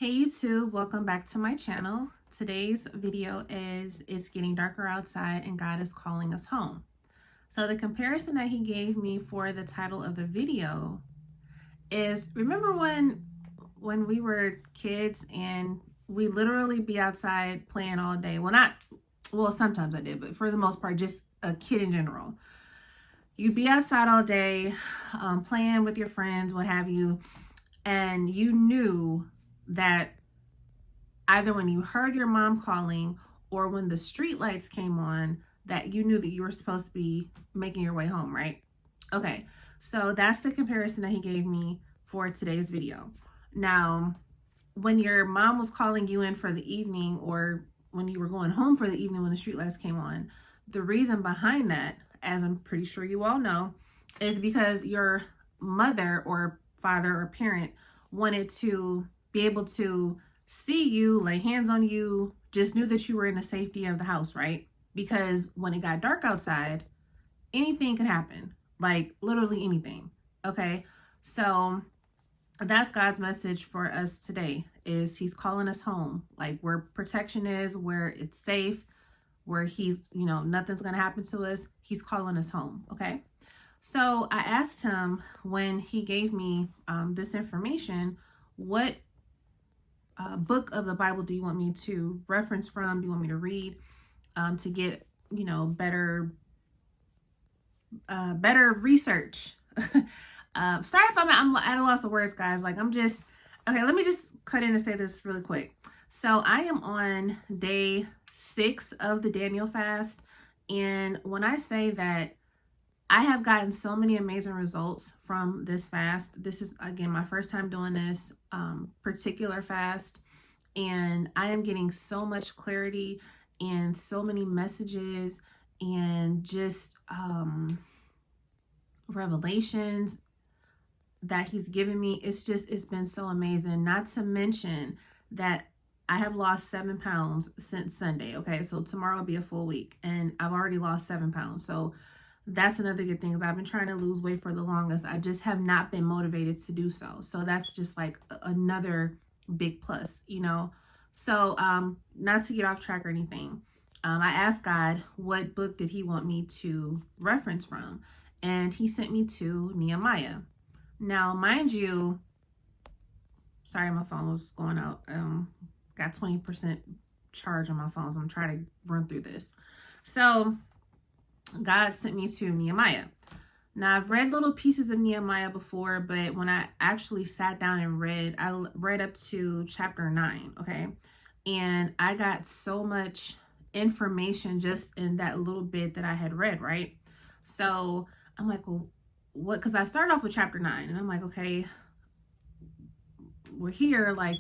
Hey YouTube, welcome back to my channel. Today's video is It's Getting Darker Outside and God is Calling Us Home. So the comparison that he gave me for the title of the video is, remember when we were kids and we literally be outside playing all day? Well, sometimes I did, but for the most part, just a kid in general. You'd be outside all day, playing with your friends, what have you, and you knew that either when you heard your mom calling or when the street lights came on, that you knew that you were supposed to be making your way home, right? Okay, so that's the comparison that he gave me for today's video. Now, when your mom was calling you in for the evening, or when you were going home for the evening when the street lights came on, the reason behind that, as I'm pretty sure you all know, is because your mother or father or parent wanted to be able to see you, lay hands on you, just knew that you were in the safety of the house, right? Because when it got dark outside, anything could happen, like literally anything. Okay, so that's God's message for us today, is he's calling us home, like where protection is, where it's safe, where he's, nothing's gonna happen to us. He's calling us home. Okay, so I asked him when he gave me this information, what book of the Bible do you want me to reference from? Do you want me to read to get, better research? Sorry if I'm at a loss of words, guys. Like okay, let me just cut in and say this really quick. So I am on day 6 of the Daniel fast. And when I say that I have gotten so many amazing results from this fast, this is, again, my first time doing this particular fast. And I am getting so much clarity and so many messages and just revelations that he's given me. It's been so amazing. Not to mention that I have lost 7 pounds since Sunday. Okay, so tomorrow will be a full week and I've already lost 7 pounds. So that's another good thing, is I've been trying to lose weight for the longest. I just have not been motivated to do so. So that's just like another big plus, So not to get off track or anything, I asked God what book did he want me to reference from, and he sent me to Nehemiah. Now, mind you, sorry, my phone was going out. Got 20% charge on my phone, so I'm trying to run through this. So God sent me to Nehemiah. Now, I've read little pieces of Nehemiah before, but when I actually sat down and read, I read up to chapter 9, okay? And I got so much information just in that little bit that I had read, right? So I'm like, well, what? Because I started off with chapter 9, and I'm like, okay, we're here, like,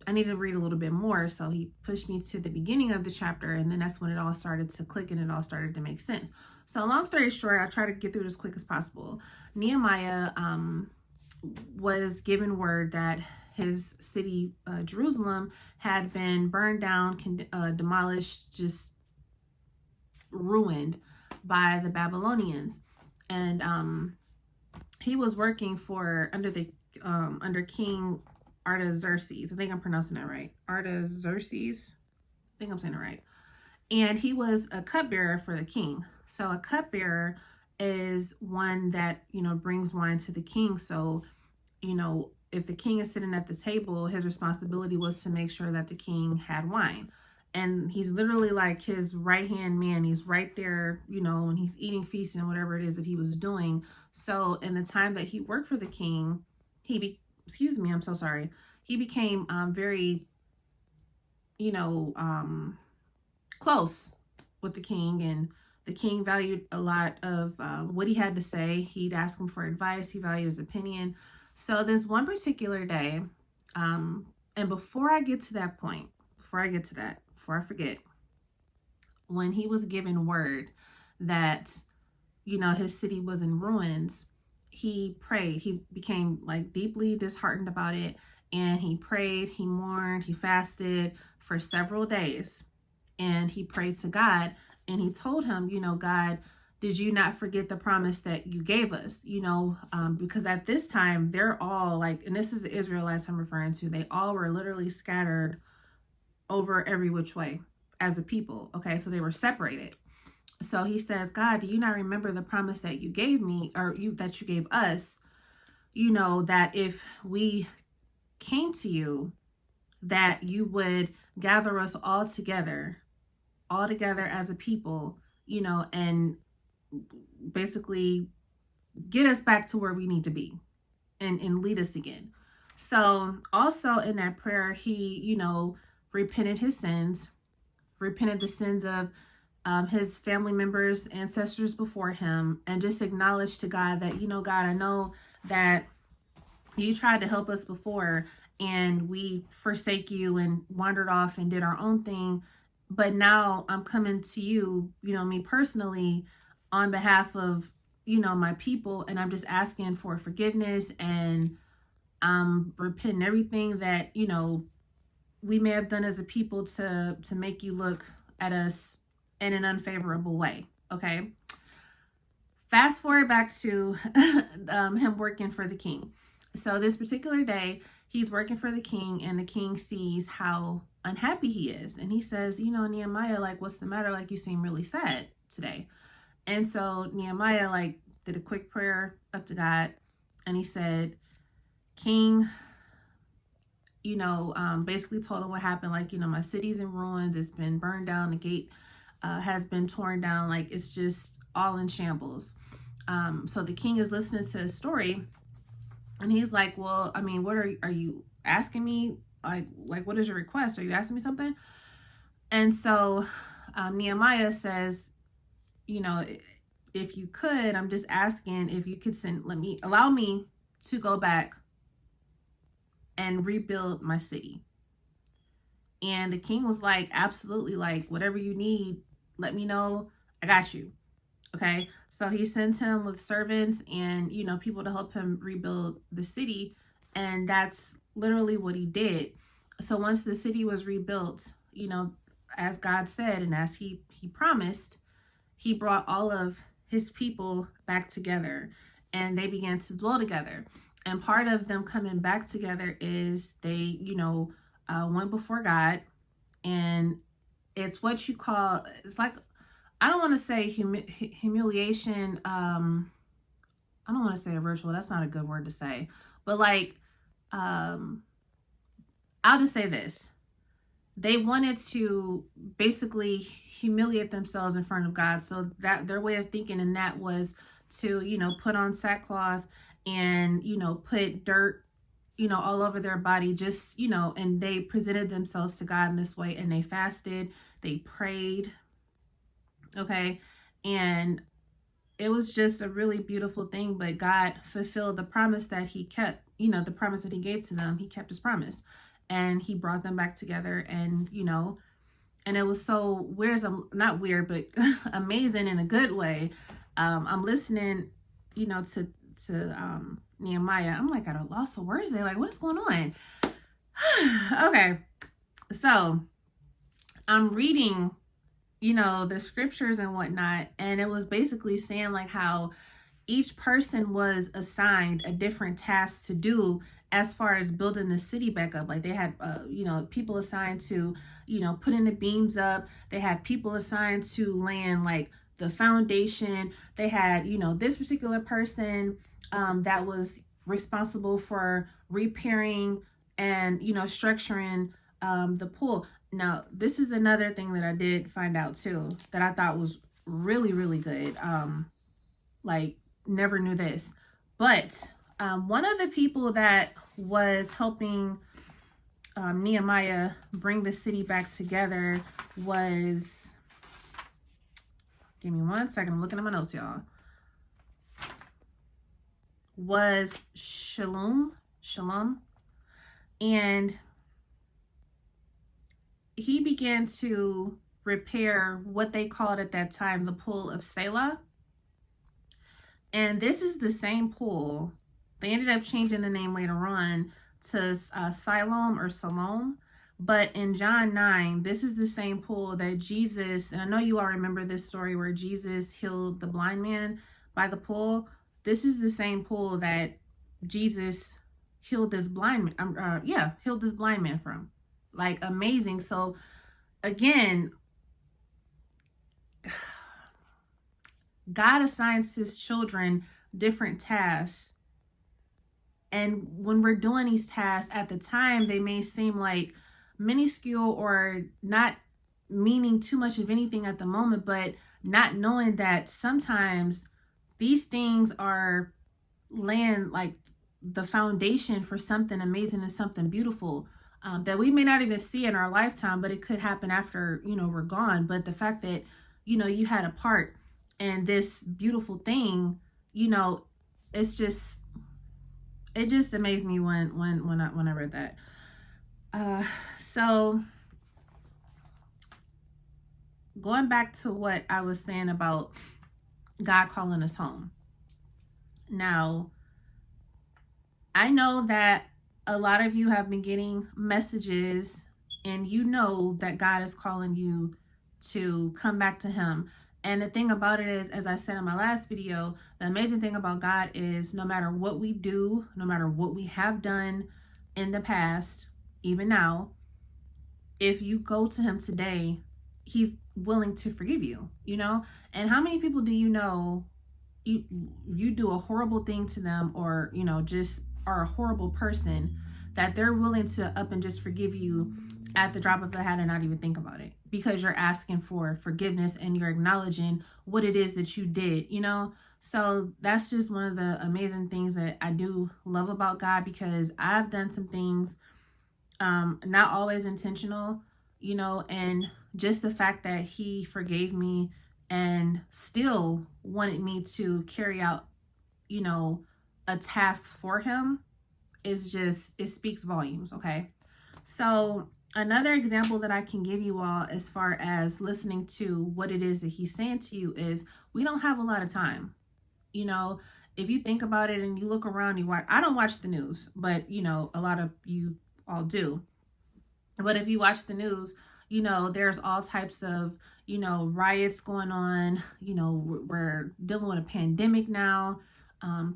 I need to read a little bit more. So he pushed me to the beginning of the chapter, and then that's when it all started to click and it all started to make sense. So long story short, I'll try to get through it as quick as possible. Nehemiah was given word that his city, Jerusalem, had been burned down, demolished, just ruined by the Babylonians. And he was working under King Artaxerxes. I think I'm pronouncing that right. Artaxerxes. I think I'm saying it right. And he was a cupbearer for the king. So a cupbearer is one that, brings wine to the king. So, if the king is sitting at the table, his responsibility was to make sure that the king had wine. And he's literally like his right-hand man. He's right there, when he's eating, feasting, whatever it is that he was doing. So in the time that he worked for the king, I'm so sorry. He became very, close with the king, and the king valued a lot of what he had to say. He'd ask him for advice. He valued his opinion. So this one particular day, and before I get to that point, before I forget, when he was given word that, his city was in ruins, he prayed. He became like deeply disheartened about it. And he prayed, he mourned, he fasted for several days. And he prayed to God, and he told him, God, did you not forget the promise that you gave us? Because at this time, they're all like, and this is the Israelites I'm referring to, they all were literally scattered over every which way as a people. Okay, so they were separated. So he says, God, do you not remember the promise that you gave me, or that you gave us, that if we came to you, that you would gather us all together as a people, and basically get us back to where we need to be and lead us again. So also in that prayer, he, repented his sins, repented the sins of his family members, ancestors before him, and just acknowledged to God that, God, I know that you tried to help us before and we forsake you and wandered off and did our own thing. But now I'm coming to you, me personally, on behalf of, my people. And I'm just asking for forgiveness, and I'm repenting everything that, we may have done as a people to make you look at us in an unfavorable way. Okay. Fast forward back to him working for the king. So this particular day, he's working for the king, and the king sees how unhappy he is. And he says, Nehemiah, like, what's the matter? Like, you seem really sad today. And so Nehemiah, like, did a quick prayer up to God. And he said, King, basically told him what happened. Like, my city's in ruins. It's been burned down. The gate has been torn down. Like, it's just all in shambles. So the king is listening to his story, and he's like, well, I mean, what are you asking me? Like, what is your request? Are you asking me something? And so Nehemiah says, if you could, I'm just asking if you could allow me to go back and rebuild my city. And the king was like, absolutely, like, whatever you need, let me know. I got you. Okay. So he sent him with servants and, people to help him rebuild the city. And that's literally what he did. So once the city was rebuilt, as God said, and as he promised, he brought all of his people back together, and they began to dwell together. And part of them coming back together is they, went before God, and it's what you call, it's like, I don't want to say humiliation. I don't want to say a ritual. That's not a good word to say, but like, I'll just say this. They wanted to basically humiliate themselves in front of God. So that their way of thinking, and that was to, put on sackcloth and, put dirt, all over their body, just, and they presented themselves to God in this way, and they fasted, they prayed. Okay. And it was just a really beautiful thing, but God fulfilled the promise that he kept, the promise that he gave to them. He kept his promise, and he brought them back together, and, and it was so weird, not weird, but amazing in a good way. I'm listening, to Nehemiah. I'm like at a loss of words there. Like, what is going on? Okay. So I'm reading, the scriptures and whatnot. And it was basically saying like how each person was assigned a different task to do as far as building the city back up. Like they had, people assigned to, putting the beams up. They had people assigned to laying like the foundation. They had, this particular person that was responsible for repairing and, structuring the pool. Now, this is another thing that I did find out too, that I thought was really, really good. Like, never knew this. But one of the people that was helping Nehemiah bring the city back together was, give me 1 second, I'm looking at my notes, y'all, was Shalom. And he began to repair what they called at that time the pool of Selah. And this is the same pool. They ended up changing the name later on to Siloam or Salome, But in John 9, this is the same pool that Jesus, and I know you all remember this story where Jesus healed the blind man by the pool. This is the same pool that Jesus healed this blind man, healed this blind man from. Like, amazing. So again, God assigns his children different tasks. And when we're doing these tasks at the time, they may seem like minuscule or not meaning too much of anything at the moment, but not knowing that sometimes these things are laying like the foundation for something amazing and something beautiful that we may not even see in our lifetime, but it could happen after, we're gone. But the fact that, you had a part in this beautiful thing, it's just, it just amazed me when I read that. So going back to what I was saying about God calling us home. Now, I know that a lot of you have been getting messages and you know that God is calling you to come back to him. And the thing about it is, as I said in my last video, the amazing thing about God is no matter what we do, no matter what we have done in the past, even now, if you go to him today, he's willing to forgive you, And how many people do you know you do a horrible thing to them, or, just are a horrible person, that they're willing to up and just forgive you at the drop of a hat and not even think about it, because you're asking for forgiveness and you're acknowledging what it is that you did, So that's just one of the amazing things that I do love about God, because I've done some things, not always intentional, and just the fact that he forgave me and still wanted me to carry out, a task for him is just, it speaks volumes. Okay. So another example that I can give you all as far as listening to what it is that he's saying to you is, we don't have a lot of time. If you think about it and you look around, I don't watch the news, but a lot of you all do. But if you watch the news, there's all types of, riots going on. We're dealing with a pandemic now.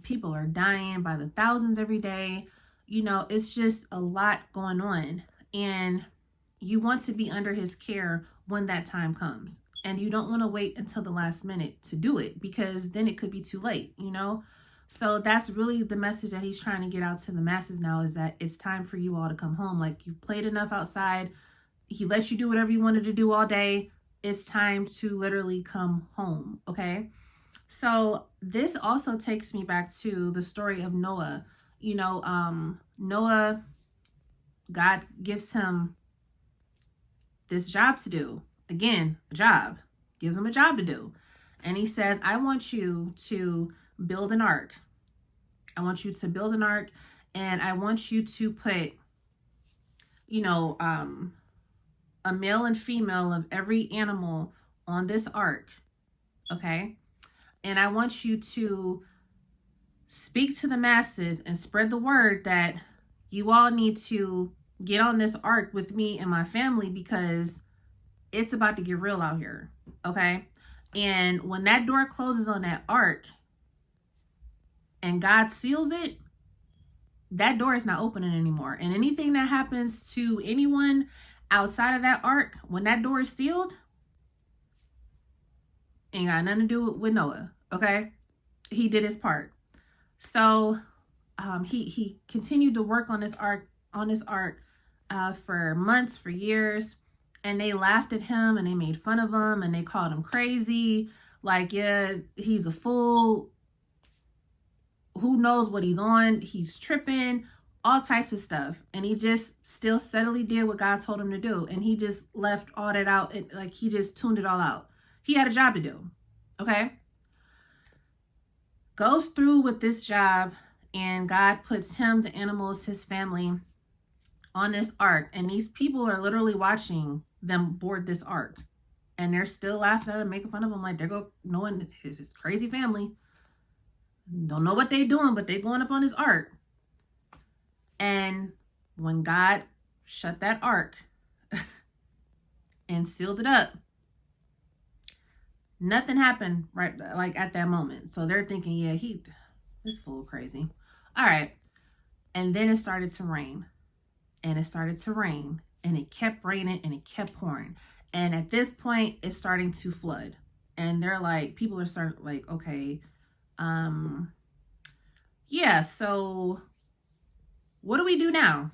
People are dying by the thousands every day. It's just a lot going on. And you want to be under his care when that time comes. And you don't want to wait until the last minute to do it, because then it could be too late, So that's really the message that he's trying to get out to the masses now, is that it's time for you all to come home. Like, you've played enough outside. He lets you do whatever you wanted to do all day. It's time to literally come home. Okay. So this also takes me back to the story of Noah. Noah, God gives him this job to do. Again, a job. Gives him a job to do. And he says, I want you to build an ark. I want you to build an ark, and I want you to put, a male and female of every animal on this ark. Okay. And I want you to speak to the masses and spread the word that you all need to get on this ark with me and my family, because it's about to get real out here. Okay. And when that door closes on that ark and God seals it, that door is not opening anymore. And anything that happens to anyone outside of that ark, when that door is sealed, ain't got nothing to do with Noah. Okay. He did his part. So he continued to work on this ark for months, for years. And they laughed at him and they made fun of him and they called him crazy. Like, yeah, he's a fool. Who knows what he's on? He's tripping, all types of stuff. And he just still steadily did what God told him to do. And he just left all that out. He just tuned it all out. He had a job to do. Okay. Goes through with this job, and God puts him, the animals, his family on this ark. And these people are literally watching them board this ark. And they're still laughing at him, making fun of him. Like, they're knowing his crazy family. Don't know what they're doing, but they're going up on his ark. And when God shut that ark, and sealed it up. Nothing happened right like at that moment. So they're thinking, yeah, this fool crazy. All right. And then it started to rain. And it started to rain. And it kept raining and it kept pouring. And at this point, it's starting to flood. And they're like, people are starting like, okay, yeah, so what do we do now?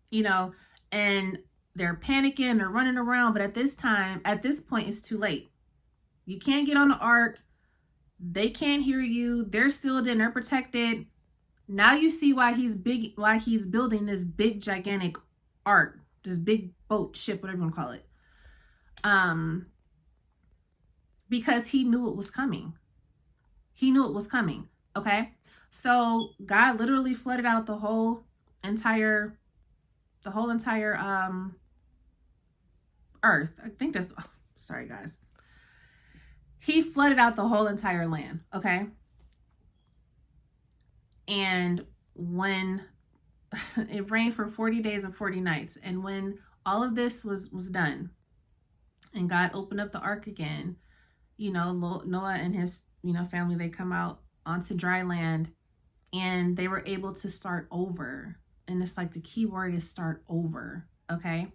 You know, and they're panicking, they're running around, but at this point, it's too late. You can't get on the ark. They can't hear you. They're sealed in, they're protected. Now you see why he's building this big, gigantic ark, this big boat, ship, whatever you want to call it. Because he knew it was coming. He knew it was coming. Okay. So God literally flooded out the whole entire earth. I think that's, sorry guys. He flooded out the whole entire land. Okay. And when it rained for 40 days and 40 nights. And when all of this was done and God opened up the ark again, you know, Noah and his, you know, family, they come out onto dry land and they were able to start over. And it's like the key word is start over. Okay.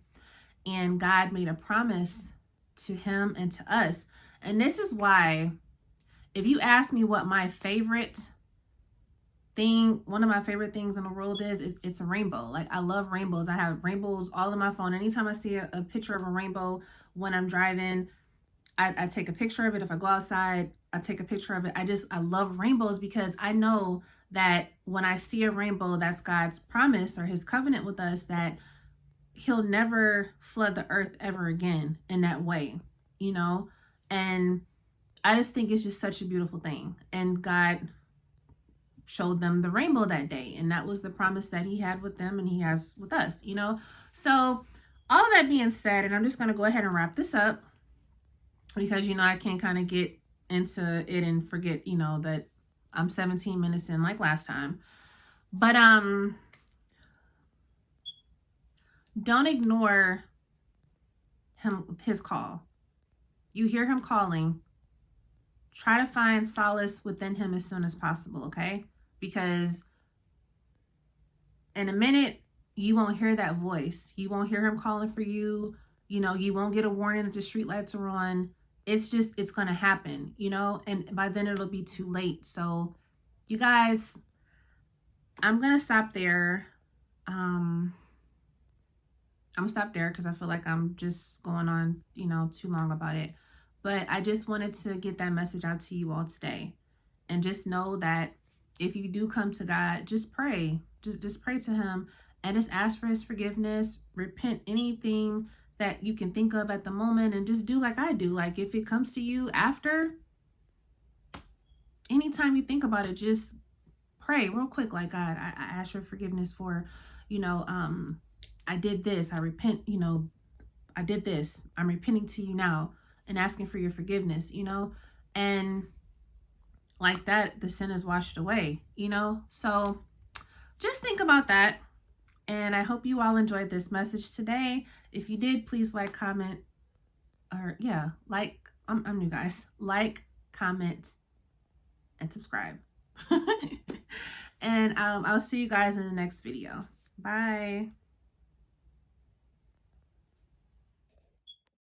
And God made a promise to him and to us. And this is why, if you ask me what my favorite thing, one of my favorite things in the world is, it's a rainbow. Like, I love rainbows. I have rainbows all in my phone. Anytime I see a picture of a rainbow when I'm driving, I take a picture of it. If I go outside, I take a picture of it. I love rainbows because I know that when I see a rainbow, that's God's promise or his covenant with us, that he'll never flood the earth ever again in that way, you know? And I just think it's just such a beautiful thing. And God showed them the rainbow that day. And that was the promise that he had with them and he has with us, you know? So all that being said, and I'm just going to go ahead and wrap this up because, you know, I can kind of get into it and forget, you know, that I'm 17 minutes in like last time. But don't ignore his call. You hear him calling. Try to find solace within him as soon as possible, okay? Because in a minute, you won't hear that voice. You won't hear him calling for you. You know, you won't get a warning that the streetlights are on. It's going to happen, you know? And by then it'll be too late. So you guys, I'm going to stop there. I'm going to stop there because I feel like I'm just going on, you know, too long about it. But I just wanted to get that message out to you all today. And just know that if you do come to God, just pray. Just pray to him and just ask for his forgiveness. Repent anything that you can think of at the moment, and just do like I do. Like, if it comes to you after, anytime you think about it, just pray real quick. Like, God, I ask your forgiveness for, you know, I did this. I repent, you know, I did this. I'm repenting to you now and asking for your forgiveness, you know, and like that, the sin is washed away, you know. So just think about that. And I hope you all enjoyed this message today. If you did, please like, comment, or I'm new, guys. Like, comment, and subscribe. And I'll see you guys in the next video. Bye.